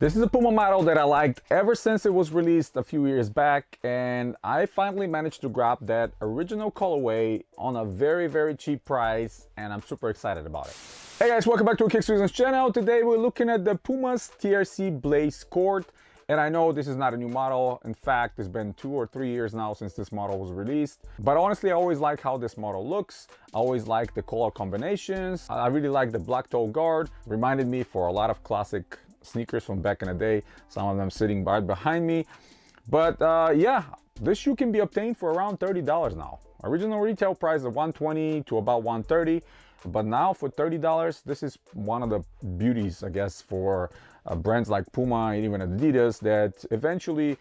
This is a Puma model that I liked ever since it was released a few years back, and I finally managed to grab that original colorway on a very cheap price, and I'm super excited about it. Hey guys, welcome back to our Kicks Reasons channel. Today we're looking at the Puma's TRC Blaze Court, and I know this is not a new model. In fact, it's been 2 or 3 years now since this model was released, but honestly I always like how this model looks. I always like the color combinations. I really like the black toe guard. Reminded me for a lot of classic sneakers from back in the day, some of them sitting right behind me. But yeah, this shoe can be obtained for around $30 now. Original retail price of $120 to about $130, but now for $30, this is one of the beauties, I guess, for brands like Puma and even Adidas, that eventually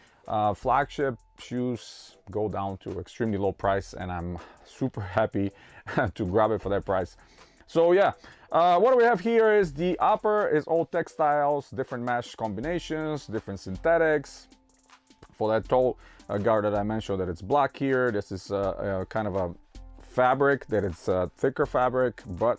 flagship shoes go down to extremely low price, and I'm super happy to grab it for that price. So yeah, what we have here is the upper is all textiles, different mesh combinations, different synthetics. For that toe guard that I mentioned, that it's black here, this is kind of a fabric that it's a thicker fabric, but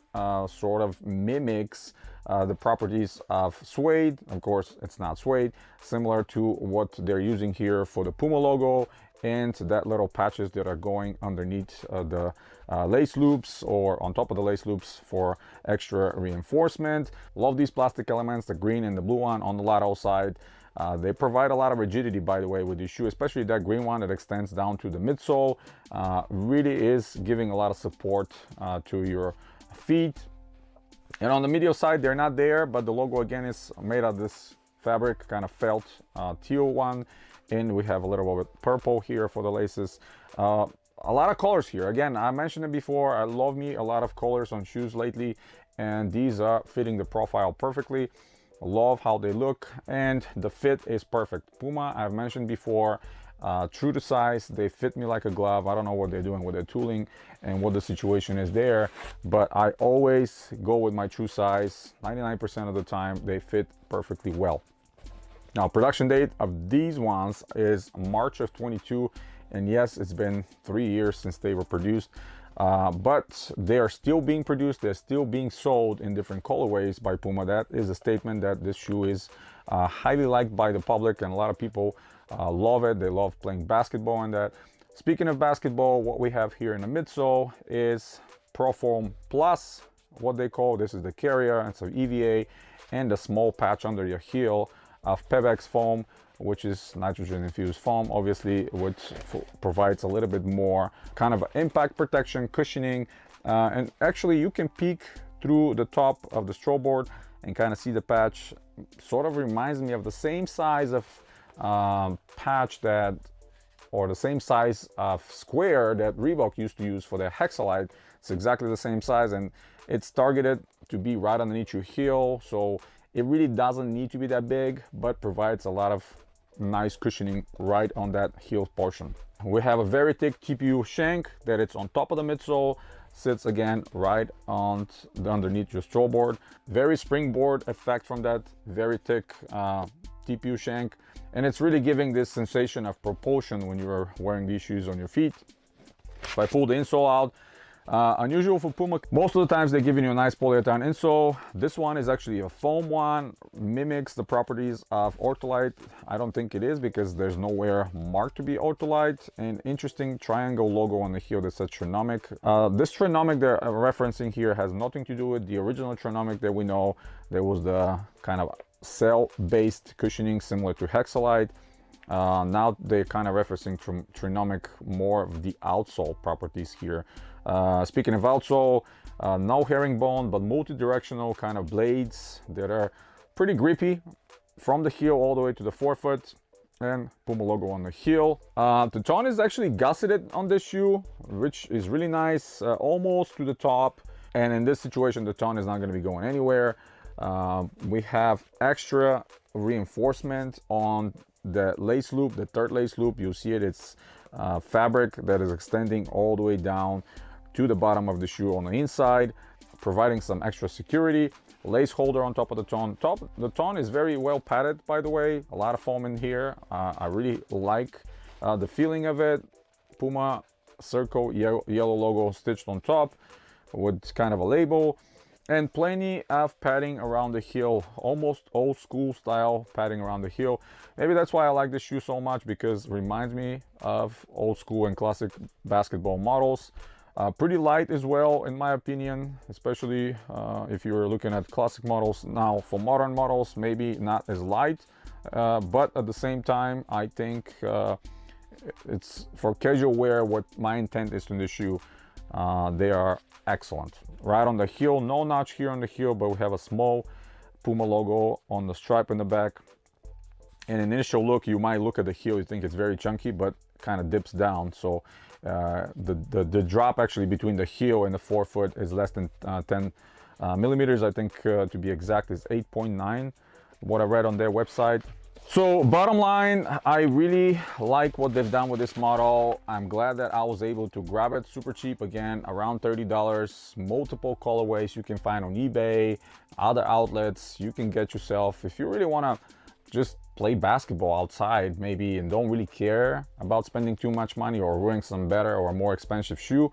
sort of mimics the properties of suede. Of course, it's not suede, similar to what they're using here for the Puma logo, and that little patches that are going underneath the lace loops or on top of the lace loops for extra reinforcement. Love these plastic elements, the green and the blue one on the lateral side. They provide a lot of rigidity, by the way, with this shoe, especially that green one that extends down to the midsole. Really is giving a lot of support to your feet. And on the medial side, they're not there, but the logo again is made of this fabric, kind of felt teal one. And we have a little bit of purple here for the laces. A lot of colors here. Again, I mentioned it before, I love me a lot of colors on shoes lately, and these are fitting the profile perfectly. Love how they look, and the fit is perfect. Puma, I've mentioned before, true to size, they fit me like a glove. I don't know what they're doing with their tooling and what the situation is there, but I always go with my true size. 99% of the time they fit perfectly well. Now, production date of these ones is March of 22, and yes, it's been 3 years since they were produced, but they are still being produced. They're still being sold in different colorways by Puma. That is a statement that this shoe is highly liked by the public, and a lot of people love it. They love playing basketball in that. Speaking of basketball, what we have here in the midsole is Proform Plus, what they call. This is the carrier, it's an EVA, and a small patch under your heel of Pevex foam, which is nitrogen infused foam, obviously, which provides a little bit more kind of impact protection, cushioning, and actually you can peek through the top of the strobe board and kind of see the patch. Sort of reminds me of the same size of patch that, or the same size of square that Reebok used to use for their Hexalite. It's exactly the same size, and it's targeted to be right underneath your heel, so it really doesn't need to be that big, but provides a lot of nice cushioning right on that heel portion. We have a very thick TPU shank that it's on top of the midsole, sits again right on underneath your strobe board. Very springboard effect from that very thick TPU shank, and it's really giving this sensation of propulsion when you're wearing these shoes on your feet. If I pull the insole out, unusual for Puma, most of the times they're giving you a nice polyurethane insole. This one is actually a foam one, mimics the properties of Ortholite. I don't think it is, because there's nowhere marked to be Ortholite. An interesting triangle logo on the heel that says Trinomic. This Trinomic they're referencing here has nothing to do with the original Trinomic that we know. There was the kind of cell-based cushioning similar to Hexalite. Now they're kind of referencing Trinomic, more of the outsole properties here. Speaking of outsole, no herringbone, but multi-directional kind of blades that are pretty grippy from the heel all the way to the forefoot, and Puma logo on the heel. The tone is actually gusseted on this shoe, which is really nice, almost to the top, and in this situation the tone is not going to be going anywhere. We have extra reinforcement on the lace loop, the third lace loop. You'll see it, it's fabric that is extending all the way down to the bottom of the shoe on the inside, providing some extra security. Lace holder on top of the tone. The tone is very well padded, by the way. A lot of foam in here. I really like the feeling of it. Puma circle yellow logo stitched on top with kind of a label. and plenty of padding around the heel, almost old school style padding around the heel. Maybe that's why I like this shoe so much, because it reminds me of old school and classic basketball models. Pretty light as well, in my opinion, especially if you're looking at classic models. Now for modern models, maybe not as light, but at the same time, I think it's for casual wear what my intent is in this shoe. They are excellent. Right on the heel, no notch here on the heel, but we have a small Puma logo on the stripe in the back. In an initial look, you might look at the heel, you think it's very chunky, but kind of dips down. So the drop actually between the heel and the forefoot is less than 10 millimeters. I think to be exact is 8.9, what I read on their website. So bottom line, I really like what they've done with this model. I'm glad that I was able to grab it super cheap, again, around $30. Multiple colorways you can find on eBay, other outlets. You can get yourself, if you really want to just play basketball outside maybe and don't really care about spending too much money or wearing some better or more expensive shoe,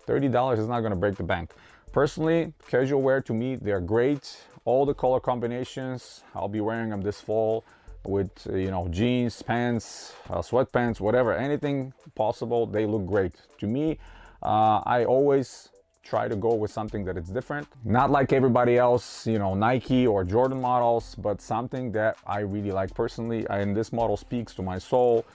$30 is not going to break the bank. Personally, casual wear to me, they're great. All the color combinations, I'll be wearing them this fall with you know, jeans, pants, sweatpants, whatever, anything possible. They look great to me. I always try to go with something that is different, not like everybody else, you know, Nike or Jordan models, but something that I really like personally. And this model speaks to my soul,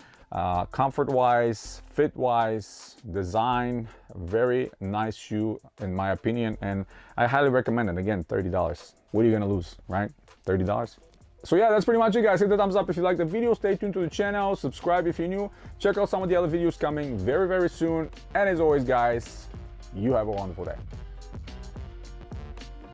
comfort wise, fit wise, design. Very nice shoe in my opinion, and I highly recommend it. Again, $30. What are you gonna lose, right? $30. So yeah, that's pretty much it, guys. Hit the thumbs up if you liked the video. Stay tuned to the channel. Subscribe if you're new. Check out some of the other videos coming very, very soon. And as always, guys, you have a wonderful day.